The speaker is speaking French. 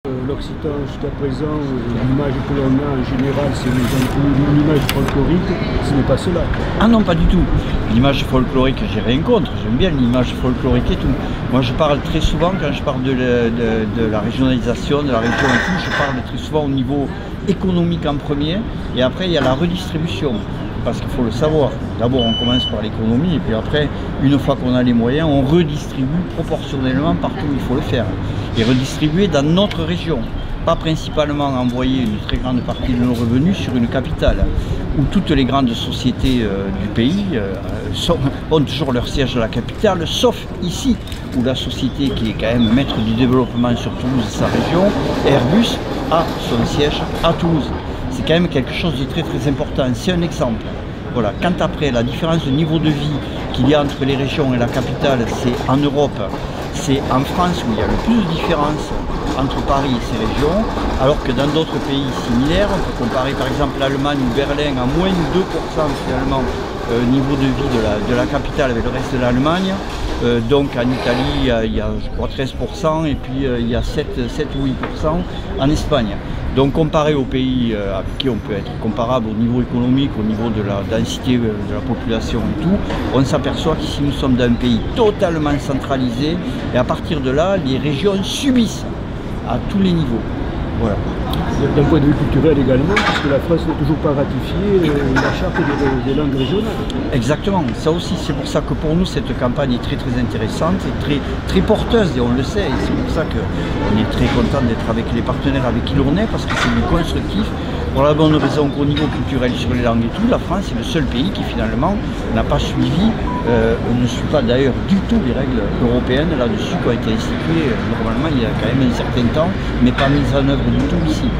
L'Occitan jusqu'à présent, l'image que l'on a en général, c'est une image folklorique, ce n'est pas cela. Ah non, pas du tout. L'image folklorique, j'ai rien contre, j'aime bien l'image folklorique et tout. Moi je parle très souvent, quand je parle de la régionalisation, de la région et tout, je parle très souvent au niveau économique en premier, et après il y a la redistribution. Parce qu'il faut le savoir, d'abord on commence par l'économie, et puis après, une fois qu'on a les moyens, on redistribue proportionnellement partout où il faut le faire. Et redistribuer dans notre région, pas principalement envoyer une très grande partie de nos revenus sur une capitale, où toutes les grandes sociétés du pays ont toujours leur siège à la capitale, sauf ici, où la société qui est quand même maître du développement sur Toulouse et sa région, Airbus, a son siège à Toulouse. C'est quand même quelque chose de très très important, c'est un exemple. Voilà. Quant après la différence de niveau de vie qu'il y a entre les régions et la capitale, c'est en Europe, c'est en France où il y a le plus de différence entre Paris et ces régions, alors que dans d'autres pays similaires, on peut comparer par exemple l'Allemagne ou Berlin à moins de 2% finalement niveau de vie de la capitale avec le reste de l'Allemagne. Donc en Italie il y a je crois 13% et puis il y a 7 ou 8% en Espagne. Donc comparé aux pays avec qui on peut être comparable au niveau économique, au niveau de la densité de la population et tout, on s'aperçoit qu'ici nous sommes dans un pays totalement centralisé et à partir de là, les régions subissent à tous les niveaux. Voilà. D'un point de vue culturel également, puisque la France n'a toujours pas ratifié la charte des langues régionales. Exactement, ça aussi c'est pour ça que pour nous cette campagne est très très intéressante et très porteuse et on le sait et c'est pour ça qu'on est très content d'être avec les partenaires avec qui l'on est parce que c'est du constructif. Pour la bonne raison qu'au niveau culturel sur les langues et tout, la France est le seul pays qui finalement n'a pas suivi, ne suit pas d'ailleurs du tout les règles européennes là-dessus qui ont été instituées normalement il y a quand même un certain temps, mais pas mises en œuvre du tout ici.